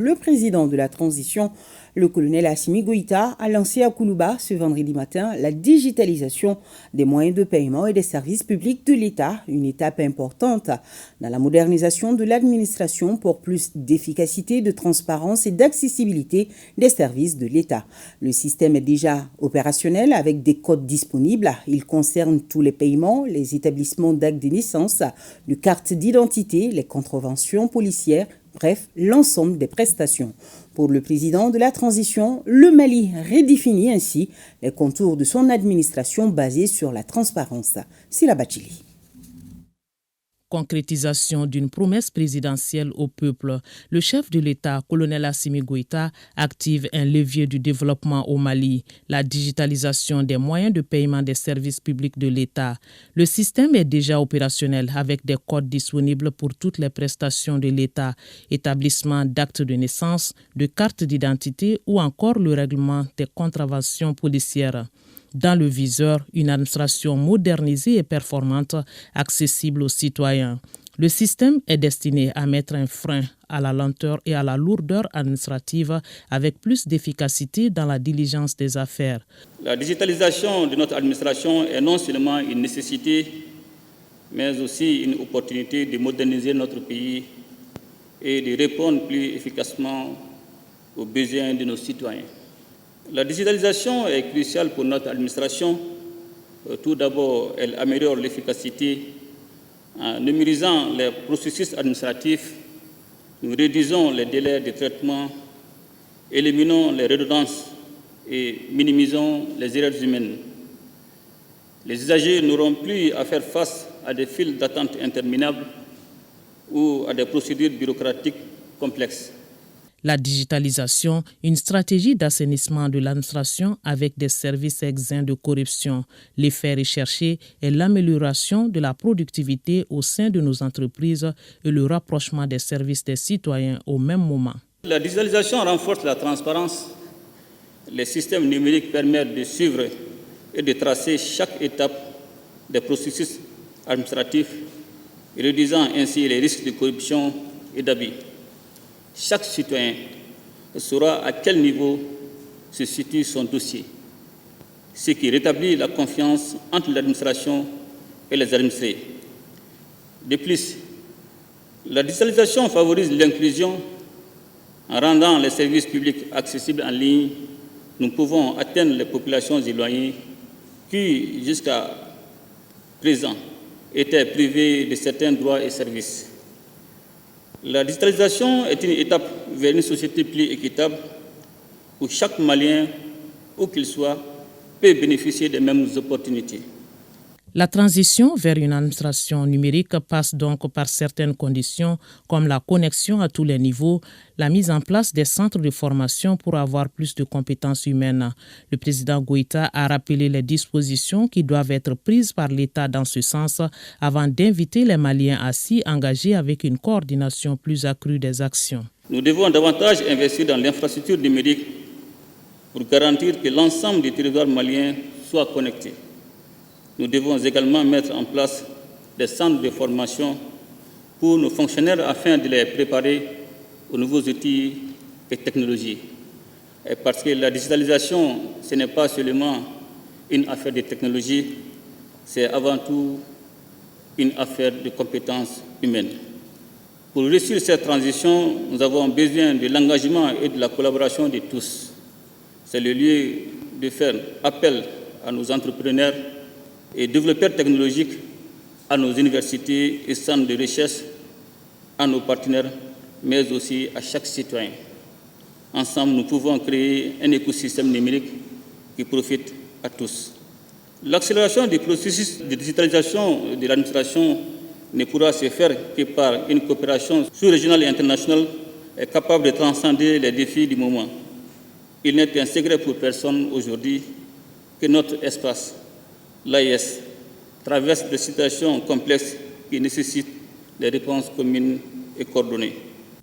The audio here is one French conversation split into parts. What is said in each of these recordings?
Le président de la transition, le colonel Assimi Goïta, a lancé à Koulouba ce vendredi matin la digitalisation des moyens de paiement et des services publics de l'État, une étape importante dans la modernisation de l'administration pour plus d'efficacité, de transparence et d'accessibilité des services de l'État. Le système est déjà opérationnel avec des codes disponibles. Il concerne tous les paiements, les établissements d'actes de naissance, de cartes d'identité, les contraventions policières, bref, l'ensemble des prestations. Pour le président de la transition, le Mali redéfinit ainsi les contours de son administration basée sur la transparence. Sila Bachili. Concrétisation d'une promesse présidentielle au peuple. Le chef de l'État, colonel Assimi Goïta, active un levier du développement au Mali, la digitalisation des moyens de paiement des services publics de l'État. Le système est déjà opérationnel avec des codes disponibles pour toutes les prestations de l'État, établissement d'actes de naissance, de cartes d'identité ou encore le règlement des contraventions policières. Dans le viseur, une administration modernisée et performante, accessible aux citoyens. Le système est destiné à mettre un frein à la lenteur et à la lourdeur administrative avec plus d'efficacité dans la diligence des affaires. La digitalisation de notre administration est non seulement une nécessité, mais aussi une opportunité de moderniser notre pays et de répondre plus efficacement aux besoins de nos citoyens. La digitalisation est cruciale pour notre administration. Tout d'abord, elle améliore l'efficacité en numérisant les processus administratifs. Nous réduisons les délais de traitement, éliminons les redondances et minimisons les erreurs humaines. Les usagers n'auront plus à faire face à des files d'attente interminables ou à des procédures bureaucratiques complexes. La digitalisation, une stratégie d'assainissement de l'administration avec des services exempts de corruption. L'effet recherché est l'amélioration de la productivité au sein de nos entreprises et le rapprochement des services des citoyens au même moment. La digitalisation renforce la transparence. Les systèmes numériques permettent de suivre et de tracer chaque étape des processus administratifs, réduisant ainsi les risques de corruption et d'abus. Chaque citoyen saura à quel niveau se situe son dossier, ce qui rétablit la confiance entre l'administration et les administrés. De plus, la digitalisation favorise l'inclusion. En rendant les services publics accessibles en ligne, nous pouvons atteindre les populations éloignées qui, jusqu'à présent, étaient privées de certains droits et services. La digitalisation est une étape vers une société plus équitable où chaque Malien, où qu'il soit, peut bénéficier des mêmes opportunités. La transition vers une administration numérique passe donc par certaines conditions comme la connexion à tous les niveaux, la mise en place des centres de formation pour avoir plus de compétences humaines. Le président Goïta a rappelé les dispositions qui doivent être prises par l'État dans ce sens avant d'inviter les Maliens à s'y engager avec une coordination plus accrue des actions. Nous devons davantage investir dans l'infrastructure numérique pour garantir que l'ensemble du territoire malien soit connecté. Nous devons également mettre en place des centres de formation pour nos fonctionnaires afin de les préparer aux nouveaux outils et technologies. Et parce que la digitalisation, ce n'est pas seulement une affaire de technologie, c'est avant tout une affaire de compétences humaines. Pour réussir cette transition, nous avons besoin de l'engagement et de la collaboration de tous. C'est le lieu de faire appel à nos entrepreneurs et développeurs technologiques, à nos universités et centres de recherche, à nos partenaires, mais aussi à chaque citoyen. Ensemble, nous pouvons créer un écosystème numérique qui profite à tous. L'accélération du processus de digitalisation de l'administration ne pourra se faire que par une coopération sous-régionale et internationale capable de transcender les défis du moment. Il n'est un secret pour personne aujourd'hui que notre espace, l'AES, traverse des situations complexes qui nécessitent des réponses communes et coordonnées.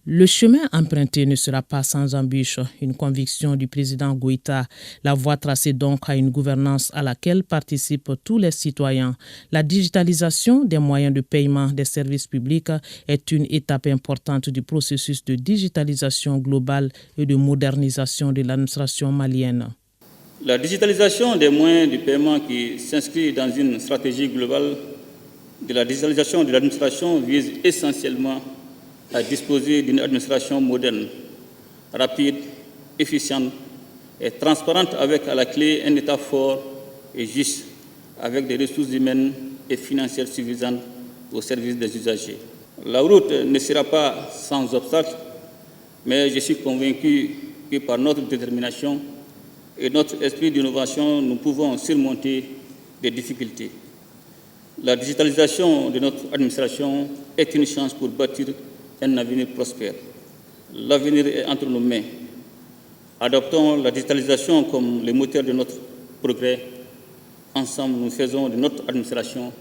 Le chemin emprunté ne sera pas sans embûches, une conviction du président Goïta. La voie tracée donc à une gouvernance à laquelle participent tous les citoyens. La digitalisation des moyens de paiement des services publics est une étape importante du processus de digitalisation globale et de modernisation de l'administration malienne. La digitalisation des moyens de paiement qui s'inscrit dans une stratégie globale de la digitalisation de l'administration vise essentiellement à disposer d'une administration moderne, rapide, efficiente et transparente avec à la clé un État fort et juste, avec des ressources humaines et financières suffisantes au service des usagers. La route ne sera pas sans obstacle, mais je suis convaincu que par notre détermination et notre esprit d'innovation, nous pouvons surmonter des difficultés. La digitalisation de notre administration est une chance pour bâtir un avenir prospère. L'avenir est entre nos mains. Adoptons la digitalisation comme le moteur de notre progrès. Ensemble, nous faisons de notre administration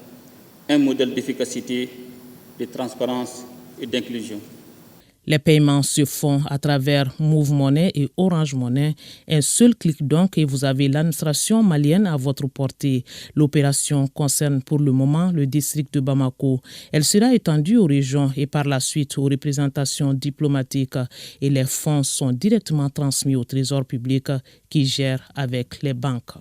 un modèle d'efficacité, de transparence et d'inclusion. Les paiements se font à travers Move Money et Orange Money. Un seul clic donc et vous avez l'administration malienne à votre portée. L'opération concerne pour le moment le district de Bamako. Elle sera étendue aux régions et par la suite aux représentations diplomatiques et les fonds sont directement transmis au Trésor public qui gère avec les banques.